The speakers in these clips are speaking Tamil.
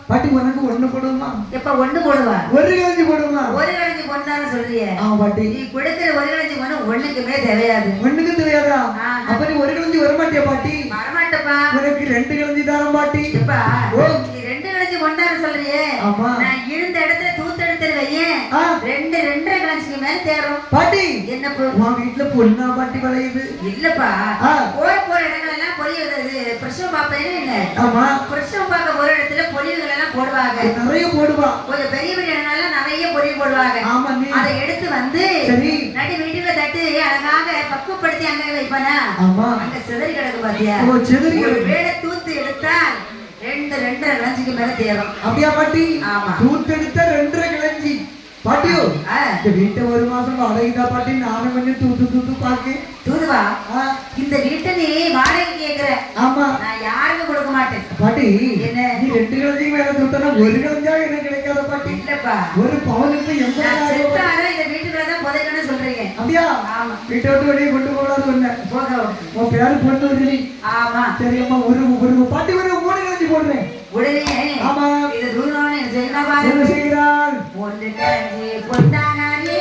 பாட்டி உனக்கு ஒண்ணு போடுமா? எப்ப ஒண்ணு போடுவா? ஒரு கலஞ்சி போடுமா? ஒரு கலஞ்சி பொண்ணான்னு சொல்றியே? ஆமா பாட்டி. நீ கொடுக்கிற ஒரு கலஞ்சி பொண்ணு ஒண்ணுக்குமே தேவையாது. ஒண்ணுக்கு தேவையாதா? அப்ப நீ ஒரு கலஞ்சி வர மாட்டியா பாட்டி? வரமாட்டப்பா. உனக்கு ரெண்டு கலஞ்சி தாரம் பாட்டி. எப்பா நீ ரெண்டு கலஞ்சி பொண்ணான்னு சொல்றியே? ஆமா. நான் இருந்த இடத்துல தூத்து எடுத்துருவையே. ரெண்டு ரெண்டரை கலஞ்சிக்கு மேல தேரும். பாட்டி என்ன உன் வீட்டுல பொண்ணா பாட்டி விளையுது? இல்லப்பா. போற இடங்கள் எல்லாம் பொழிவுது. பிரசவம் பாப்பேன்னு என்ன? ஆமா. பிரசவம் பார்க்க ஒரு இடத்துல பொழிவுகள் எல்லாம் போடுவாங்க. நிறைய போடுவா. கொஞ்சம் பெரிய பெரிய இடங்கள்ல நிறைய பொழிவு போடுவாங்க. ஆமா. அதை எடுத்து வந்து நடி வீட்டுல தட்டு அழகாக பக்குவப்படுத்தி அங்க வைப்பானா? ஆமா. அங்க சிதறி கிடக்கு பாத்தியா? ஒரு வேளை தூத்து எடுத்தால் ரெண்டரை கிளஞ்சிக்கு மேல தேரும். அப்படியா பாட்டி? ஆமா. தூத்து எடுத்தா ரெண்டரை கிளஞ்சி பாட்டியோ இந்த வீட்டை ஒரு மாசம் வாடகைதா பாட்டி. நானும் கொஞ்சம் தூத்து பாக்கு தூதுவா. இந்த வீட்டை நீ வாடகை கேக்குற? ஆமா. நான் யாருக்கும் கொடுக்க மாட்டேன் பாட்டி. என்ன நீ ரெண்டு கிழஞ்சி மேல தூத்தனா ஒரு கிழஞ்சா எனக்கு கிடைக்காத பாட்டி. இல்லப்பா. ஒரு பவுனுக்கு 80,000 இந்த வீட்டுக்குள்ளதான் புதைக்கணும்னு சொல்றீங்க? அப்படியா? ஆமா. வீட்டை விட்டு வெளியே கொண்டு போகலான்னு சொன்னேன். போக உன் பேரு பொண்ணு வருது. ஆமா. சரி அம்மா ஒரு பாட்டி ஒரு 3 கிழஞ்சி போடுறேன் உடனே. ஆமா. இது தூரம் செய்யலாம். என்ன செய்கிறாள்? ஒன்று கிழஞ்சி பொண்டானே.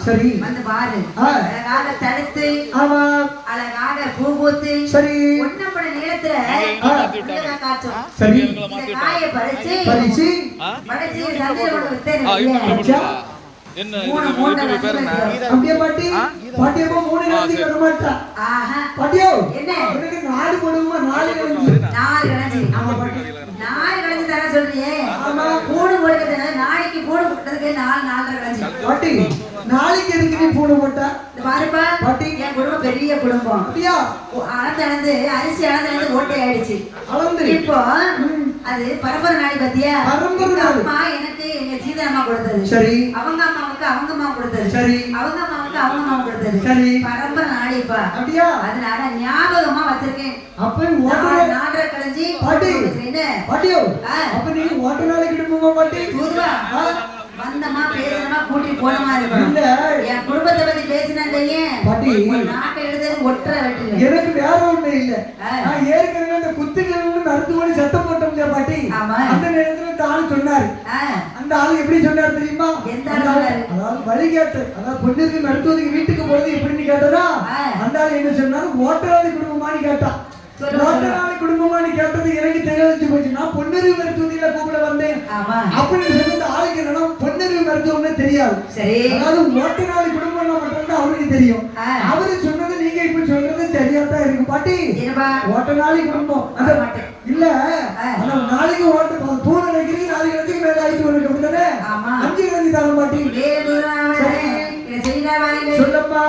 சரி வந்து பாரு. அழகாக தடுத்து அழகாக பூ பூத்து சரி ஒன்னப்பட நீளத்துல காய்ச்சும். சரி காயை பறிச்சு பறிச்சு சந்தையில கொண்டு வித்தேன். மூணு அப்படியே பாட்டி பாட்டியப்போ 3 கிழஞ்சிக்கு வர மாட்டா பாட்டியோ என்ன உனக்கு 4 கொடுமா 4 கிழஞ்சி 4 கிழஞ்சி ஆமா பாட்டி 4 கிழஞ்சி தர சொல்றியே ஆமா கூடு போடுறதுனா நாளைக்கு கூடு போடுறதுக்கு 4 கிழஞ்சி பாட்டி நாளைக்கு எதுக்கு நீ கூடு போட்டா பாருப்பா பாட்டி என் குடும்பம் பெரிய குடும்பம் அப்படியா அளந்து அரிசி அளந்து ஓட்டை ஆயிடுச்சு அளந்து இப்போ அது பரம்பரை நாளை பத்தியா அம்மா எனக்கு எங்க சீதா கொடுத்தது சரி அவங்க அம்மாவுக்கு அவங்க அம்மா கொடுத்தது சரி அவங்க அம்மாவுக்கு அவங்க அம்மா கொடுத்தது சரி பரம்பரை நாளைப்பா அப்படியா அதனால ஞாபகமா வச்சிருக்கேன் அப்ப நாடரை கழிஞ்சி பாட்டி என்ன பாட்டியோ அப்ப நீ ஓட்ட நாளைக்கு எடுப்போமா பாட்டி தூதுவா வந்தமா பேசணுமா கூட்டி போனமா இருக்கணும் என் குடும்பத்தை பத்தி பேசினே பாட்டி நாட்டை எழுதுறது ஒற்றை வெட்டு எனக்கு வேற ஒண்ணு இல்ல நான் ஏற்கனவே அந்த குத்துக்கள் மருத்துவமனை சத்தம் போட்டோம் இல்லையா பாட்டி அந்த நேரத்துல இந்த ஆளு சொன்னாரு அந்த ஆளு எப்படி சொன்னாரு தெரியுமா எந்த ஆளு அதாவது வழி கேட்டு அதாவது பொண்ணுக்கு மருத்துவத்துக்கு வீட்டுக்கு போறது எப்படின்னு கேட்டதா அந்த ஆளு என்ன சொன்னாரு ஓட்டராளி குடும்பமானு கேட்டா ஓட்டராளி குடும்பமானு கேட்டது எனக்கு தெரிஞ்சு போச்சு நான் பொன்னறிவு மருத்துவத்தில கூப்பிட வந்தேன் அப்படின்னு சொன்ன ஆளுக்கு என்னன்னா பொன்னறிவு மருத்துவம்னு தெரியாது அதாவது ஓட்டராளி குடும்பம் மட்டும் அவருக்கு தெரியும் அவரு சொன்னது நீங்க இப்ப சொல்றது சரியா தான் இருக்கு பாட்டி ஓட்டராளி குடும்பம் இல்ல ஆனா நாளைக்கு ஓட்ட தூண நினைக்கிறீங்க நாளைக்கு இடத்துக்கு மேல ஆயிட்டு வருது அப்படித்தானே 5 கிழஞ்சி தர மாட்டி சொல்லப்பா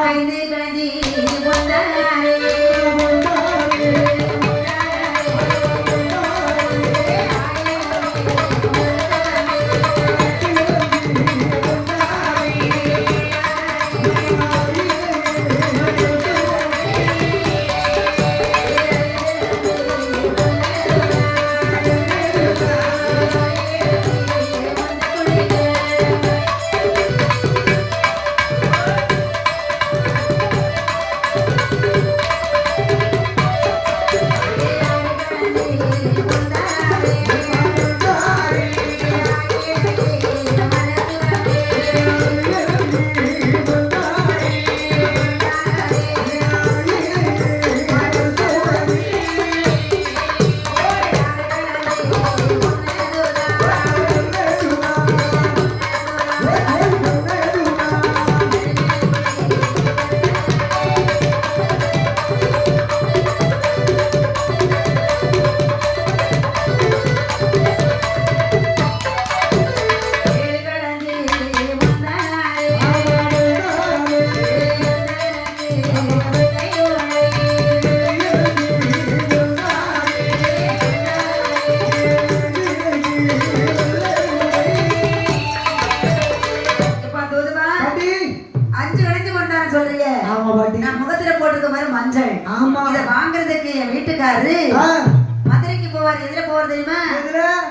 மதுரைக்கு போவார் எதுல போவார் தெரியுமா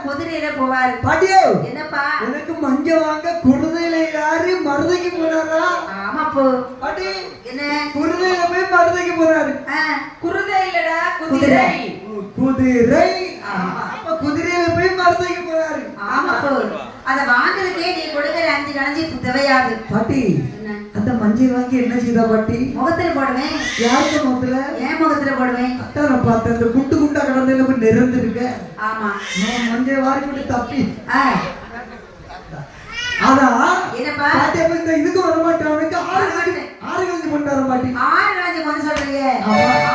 குதிரையில போவார் பாட்டியோ என்னப்பா எனக்கு மஞ்ச வாங்க குதிரையில யாரு மருதைக்கு போனாரா ஆமா போ பாட்டி என்ன குதிரையில போய் மருதைக்கு போறாரு குதிரை இல்லடா குதிரை குதிரை அப்ப குதிரையில போய் மருதைக்கு போறாரு ஆமா போ அத வாங்குறதுக்கே நீ கொடுக்கிற 5 கலஞ்சி தேவையாது பாட்டி அந்த மஞ்சள் வாங்கி என்ன செய்தா பாட்டி முகத்துல போடுவேன் யாருக்கு முகத்துல ஏன் முகத்துல போடுவேன் அதான் நான் பார்த்தேன் அந்த குண்டு குண்டா கடந்ததுல போய் நிறந்து இருக்க ஆமா நான் மஞ்சள் வாரி போட்டு தப்பி அதான் என்னப்பா பாட்டி அப்ப இந்த இதுக்கு வர மாட்டேன் அவனுக்கு 6 கலஞ்சி கொண்டார பாட்டி 6 கலஞ்சி கொண்டு சொல்றீங்க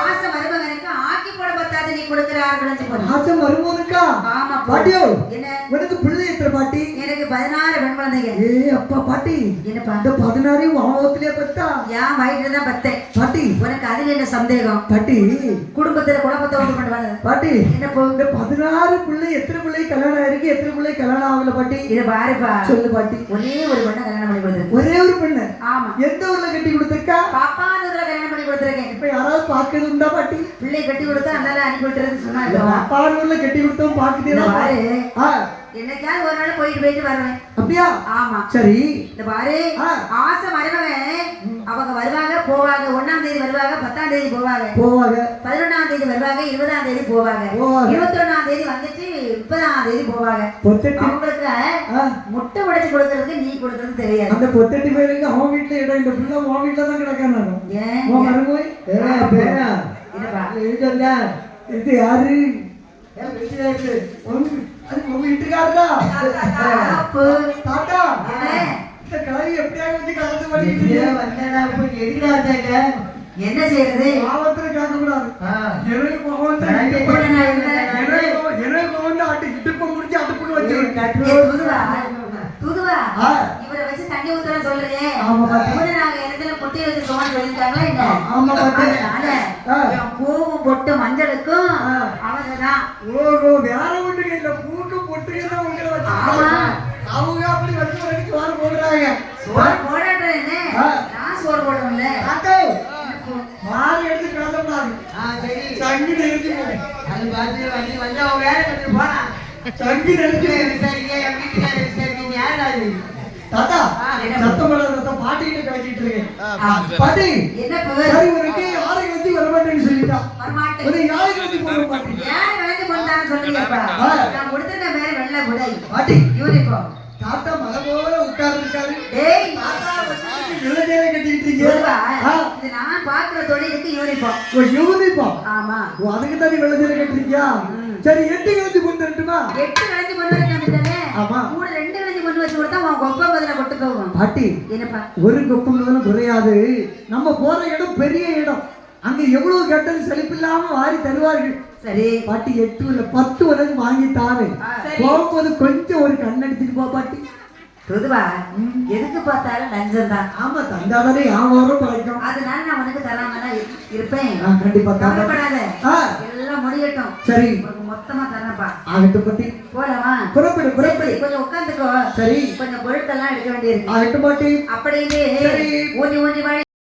ஆசை மருமகனுக்கு ஆக்கி போட பத்தாது நீ கொடுக்கிற 6 கலஞ்சி கொண்டு ஆசை மருமகனுக்கா ஆமா பாட்டியோ என்ன உனக்கு பிள்ளை எத்தனை பாட்டி எனக்கு 16 பெண் குழந்தைங்க அப்பா பாட்டி என்னப்பா அந்த 16 வாவத்திலே பத்தா ஏன் வயிற்றுல தான் பத்தேன் பாட்டி உனக்கு அதுல என்ன சந்தேகம் பாட்டி குடும்பத்துல குழப்பத்தை உண்டு பண்ணுவாங்க பாட்டி என்ன இந்த 16 பிள்ளை எத்தனை பிள்ளை கல்யாணம் ஆயிருக்கு எத்தனை பிள்ளை கல்யாணம் ஆகல பாட்டி இத பாருப்பா சொல்லு பாட்டி ஒரே ஒரு பெண்ணை கல்யாணம் பண்ணி கொடுத்தேன் ஒரே ஒரு பெண்ணு ஆமா எந்த ஊர்ல கட்டி கொடுத்திருக்கா பாப்பானூர்ல கல்யாணம் பண்ணி கொடுத்திருக்கேன் இப்ப யாராவது பாக்குறது உண்டா பாட்டி பிள்ளை கட்டி கொடுத்தா அதனால அனுப்பி விட்டுறேன்னு சொன்னாங்க பாப்பானூர்ல கட்டி கொடுத்தோம் பாக்குதேடா பாரு என்னைக்காவது ஒரு நாள் போயிட்டு வருவேன் அப்படியா ஆமா சரி இந்த பாரு ஆசை மருமகன் அவங்க வருவாங்க போவாங்க 1ஆம் தேதி வருவாங்க 10ஆம் தேதி போவாங்க 11ஆம் தேதி வருவாங்க 20ஆம் தேதி போவாங்க 21ஆம் தேதி வந்துட்டு 30ஆம் தேதி போவாங்க அவங்களுக்கு முட்டை உடைச்சு கொடுக்கறதுக்கு நீ கொடுக்கறது தெரியாது அந்த பொத்தட்டி பேருக்கு அவன் வீட்டுல இடம் இந்த பிள்ளை உன் வீட்டுல தான் கிடக்கானோ இது யாரு வீட்டுக்காரதா தாத்தா இந்த கிளவி சரி எப்படியாவது வந்து கலந்து பண்ணிட்டு வந்தா இப்ப எதுக்குடா வந்தாங்க? என்ன செய்யறது ஆபத்துல கேட்க கூடாது எனக்கு கோவம் அட்டு இடுப்ப முடிச்சு அடுப்புக்கு வச்சு துதுவா இவரை வச்சு தண்ணி ஊத்துற சொல்றே ஆமா நாங்க இடத்துல பொட்டி வச்சு சோழன் சொல்லிருக்காங்களா என்ன ஆமா பூவும் பொட்டு மஞ்சளுக்கும் அவங்கதான் ஓஹோ வேற ஒண்ணுக்கு இல்ல பூக்கு பொட்டுக்கு உங்களை வச்சு அவங்க அப்படி வச்சு வரைக்கும் சோறு போடுறாங்க சோறு போடாட்டேன் என்ன நான் சோறு போடுவேன்ல மாறி எடுத்து கிளம்புறாங்க தங்கி நிறுத்தி அது பார்த்து வந்து வந்து அவன் வேலை கட்டு போனா தங்கி நிறுத்தி விசாரிக்க என் வீட்டுக்காரர் விசாரிக்க யாராவது தாத்தா சத்தமலை பாட்டிகிட்ட பேசிட்டு இருக்கேன் பாட்டி என்ன சரி உனக்கு யாரை வச்சு வரமாட்டேன்னு சொல்லிட்டான் வரமாட்டேன் ஒரு யாரை வச்சு போட மாட்டேன் யார் விளைஞ்சு போட்டான்னு சொல்லுங்கப்பா நான் கொடுத்துருக்க மேல வெள்ளை உடை பாட்டி யூனிஃபார்ம் தாத்தா மலை போல உட்கார்ந்து இருக்காரு டேய் தாத்தா வந்து விளைஞ்சேரை கட்டிட்டு இருக்கீங்க இது நான் பாக்குற தொழிலுக்கு யூனிஃபார்ம் ஓ யூனிஃபார்ம் ஆமா ஓ அதுக்கு தான் நீ விளைஞ்சேரை கட்டிருக்கியா சரி 8 கிழந்து கொண்டு வரட்டுமா 8 கிழந்து கொண்டு வரட்டானே ஆமா கூட 2 கிழந்து கொண்டு வச்சு கொடுத்தா உன் கொப்பை பதில கொட்டு போகும் பாட்டி என்னப்பா ஒரு கொப்பம் குறையாது நம்ம போற இடம் பெரிய இடம் அங்க எவ்வளவு கேட்டாலும் செழிப்பில்லாம வாரி தருவார்கள் சரி பாட்டி 8 இல்ல 10 வரைக்கும் வாங்கி தாரு போகும்போது கொஞ்சம் ஒரு கண்ணடிச்சுட்டு போ பாட்டி பொதுவா எதுக்கு பார்த்தாலும் லஞ்சம் தான் ஆமா தந்தாதானே யாவரும் பழைக்கும் அதனால நான் உனக்கு தராம தான் இருப்பேன் கண்டிப்பா கவலைப்படாத ஆ எல்லாம் முடியட்டும் சரி உனக்கு மொத்தமா தரேன்ப்பா ஆகட்டும் பாட்டி போலாமா புறப்படு புறப்படு கொஞ்சம் உட்காந்துக்கோ சரி கொஞ்சம் பொருட்கள்லாம் எடுக்க வேண்டியிருக்கு ஆகட்டும் பாட்டி அப்படியே சரி. ஊதி ஊதி வாழ